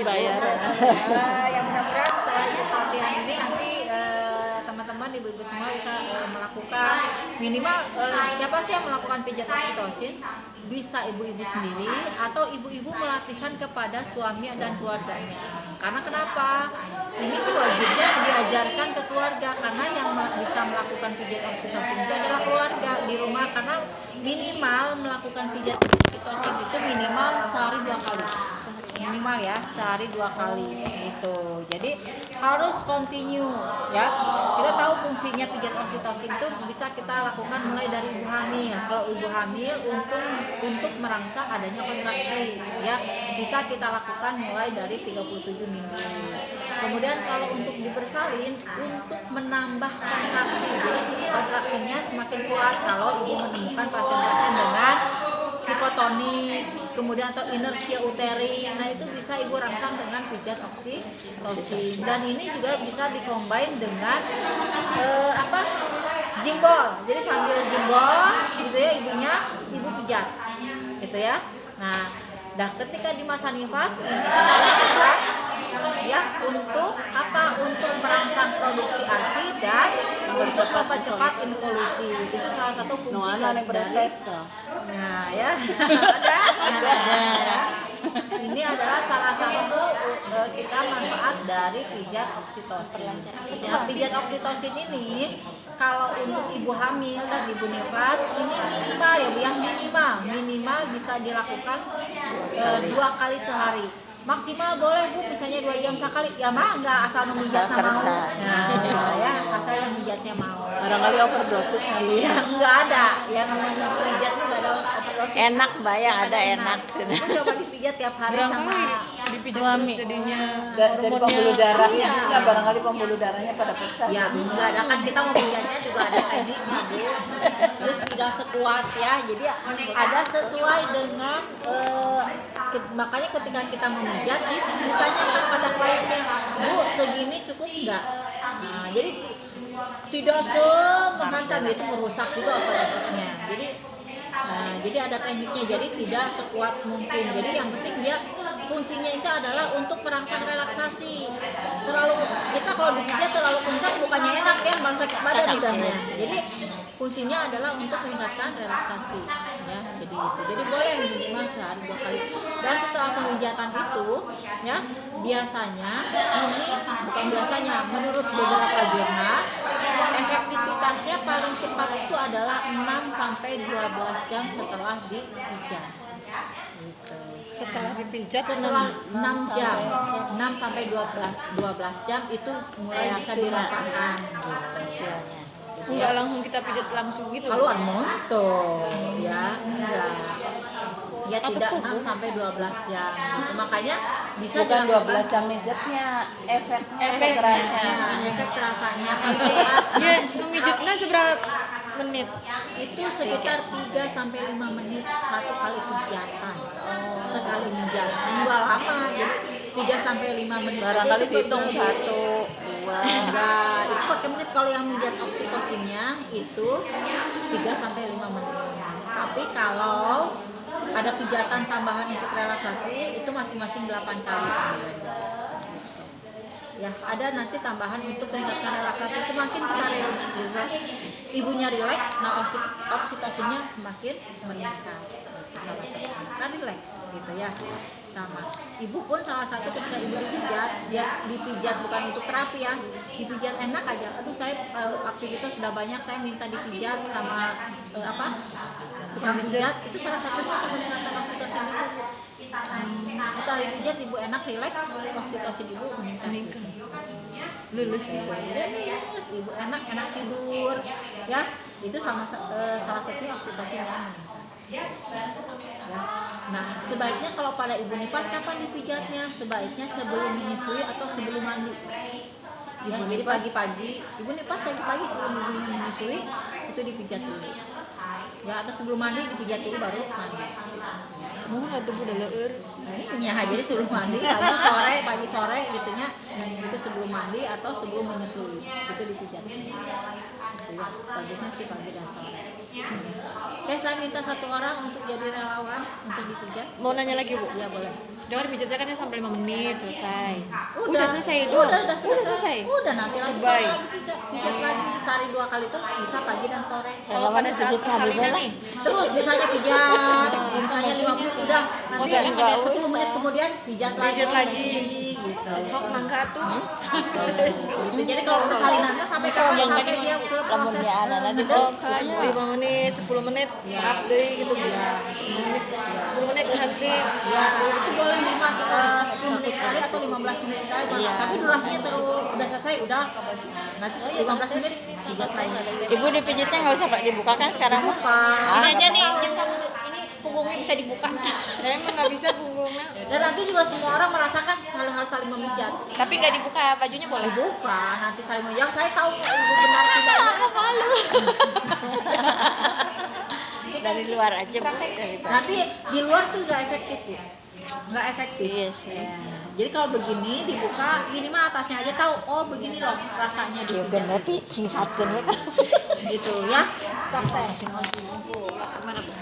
bayar. Yang mudah-mudahan setelah pelatihan ini nanti teman-teman ibu-ibu semua bisa melakukan minimal siapa sih yang melakukan pijat oksitosin, bisa ibu-ibu sendiri atau ibu-ibu melatihkan kepada suami dan keluarganya. Karena kenapa? Ini sih wajibnya diajarkan ke keluarga, karena yang bisa melakukan pijat oksitosin itu adalah keluarga di rumah, karena minimal melakukan pijat oksitosin itu minimal sehari 2 kali. Minimal ya, sehari 2 kali gitu. Jadi harus continue ya. Kita tahu fungsinya pijat oksitosin itu bisa kita lakukan mulai dari ibu hamil. Kalau ibu hamil untuk merangsang adanya kontraksi ya, bisa kita lakukan mulai dari 37 minggu. Kemudian kalau untuk dibersalin untuk menambah kontraksi. Jadi kontraksinya semakin kuat kalau ibu menemukan pasien-pasien dengan hipotonik, kemudian atau inersia uterin. Nah, itu bisa ibu rangsang dengan pijat oksitosin. Dan ini juga bisa dikombin dengan jimbol. Jadi sambil jimbol gitu ya ibunya, ibu pijat. Gitu ya. Nah, ketika di masa nifas ini kita ya untuk untuk merangsang produksi ASI dan untuk mempercepat involusi. Itu salah satu fungsi dari nah ya ada. Ini adalah salah satu kita manfaat dari pijat oksitosin. Nah, pijat oksitosin ini kalau untuk ibu hamil dan ibu nifas ini minimal ya Bu, yang minimal bisa dilakukan 2 kali sehari. Maksimal boleh Bu, misalnya 2 jam sekali. Ya mah enggak, asal memijatnya mau. Nah, ya asal yang mijatnya mau. Barangkali overdosis kali ya. Enggak ada. Yang namanya pijat tuh enggak ada overdosis. Enak bayang ada enak. Aku coba dipijat tiap hari sama dipijat suami. terus jadinya Jadi pembuluh darah. Iya. Ya, barangkali pembuluh darahnya pada pecah. ya enggak ada, kan kita mau pijatnya juga ada tekniknya Bu. Terus tidak sekuat ya, jadi ada sesuai dengan makanya ketika kita memijat ditanyakan pada kliennya, Bu segini cukup enggak? Nah, jadi tidak menghantam, itu merusak juga otot-ototnya. Jadi ada tekniknya, jadi tidak sekuat mungkin. Jadi yang penting dia fungsinya itu adalah untuk merangsang relaksasi. Kita kalau dipijat terlalu kencang bukannya enak ya, malah sakit badan udahnya. Jadi fungsinya adalah untuk meningkatkan relaksasi ya. Jadi boleh minimal sehari 2 kali. Dan setelah pemijatan itu ya, menurut beberapa jurnal efektivitasnya paling cepat itu adalah 6 sampai 12 jam setelah dipijat. Gitu. setelah dipijat Setelah 6 jam, 6 sampai 12 jam itu mulai bisa dirasakan gitu hasilnya. enggak langsung kita pijat langsung gitu. Haluan monto ya, enggak. Ya tidak 6 sampai 12 jam gitu. Makanya bisa Bukan dilakukan 12 jam mijatnya, efek terasanya, efek terasanya Ya, memijatnya seberapa menit? itu sekitar 3 sampai 5 menit satu kali pijatan. Sekali mijat. Enggak lama. Jadi 3 sampai 5 menit. Barangkali aja itu dihitung benar. 1, 2. Enggak, itu pakai menit. Kalau yang mijat oksitosinnya itu 3 sampai 5 menit. Tapi kalau ada pijatan tambahan untuk relaksasi itu masing-masing 8 kali tambahan. Ya, ada nanti tambahan untuk meningkatkan relaksasi. Semakin kita ibunya rileks, nah oksitosinnya semakin meningkat. Salah satu kan rileks gitu ya. Sama ibu pun salah satu ketika ibu dipijat, dia dipijat bukan untuk terapi ya, dipijat enak aja. Aduh saya aktivitas sudah banyak, saya minta dipijat sama tukang pijat, itu salah satunya untuk meningkatkan oksitosin ibu. Setelah dipijat ibu enak, rileks, oksitosin ibu meningkat. Lulus. Lulus, ibu enak tidur ya, itu salah satunya oksitosin yang meningkat. Ya. Nah, sebaiknya kalau pada ibu nifas kapan dipijatnya? Sebaiknya sebelum menyusui atau sebelum mandi. Ya, jadi pagi-pagi, ibu nifas pagi-pagi sebelum ibunya menyusui itu dipijat dulu. Ya, atau sebelum mandi dipijat dulu baru mandi. Mau ada udah leur. Ya, jadi sebelum mandi pagi sore gitunya. Itu sebelum mandi atau sebelum menyusui itu dipijat. gitu ya. Bagusnya sih pagi dan sore. Oke, saya minta satu orang untuk jadi relawan untuk dipijat. Mau nanya lagi, Bu? Ya boleh. Dengar pijatnya kan sampai 5 menit selesai. Udah selesai doang. Udah selesai. Udah nanti lagi sore Bye. lagi pijat lagi sehari 2 kali tuh bisa pagi dan sore. Kalau pada saat persalinan nih, Terus misalnya pijat, misalnya 5 menit udah, nanti ada 10 menit kemudian pijat lagi gitu. sok mangga tuh. Gitu. Jadi kalau persalinan mah sampai kapan sampai dia ke proses ngeder. Oh, 5 menit, 10 menit, up deh gitu. 10 menit ganti. Ya, itu boleh 10 menit sekali atau 15 menit sekali. Tapi durasinya udah selesai, udah nanti 15 menit pijat lagi. Ibu dipijitnya nggak usah Pak dibukakan sekarang mah. Ini aja nih jam kamu ini punggungnya bisa dibuka. Saya mah nggak bisa punggungnya. Dan nanti juga semua orang merasakan harus saling memijat. Tapi nggak dibuka bajunya boleh. Bukan, nanti saling memijat. Saya tahu kok ibu benar tidaknya. Malu. Dari luar aja Bu. Nanti di luar tuh nggak efektif Bu. Nggak efektif. Iya sih. Ya. Jadi kalau begini dibuka minimal atasnya aja tahu, oh begini loh rasanya Kieu dipijat. tapi sing satkeun we. Gitu ya. Sampai. Mana Bu?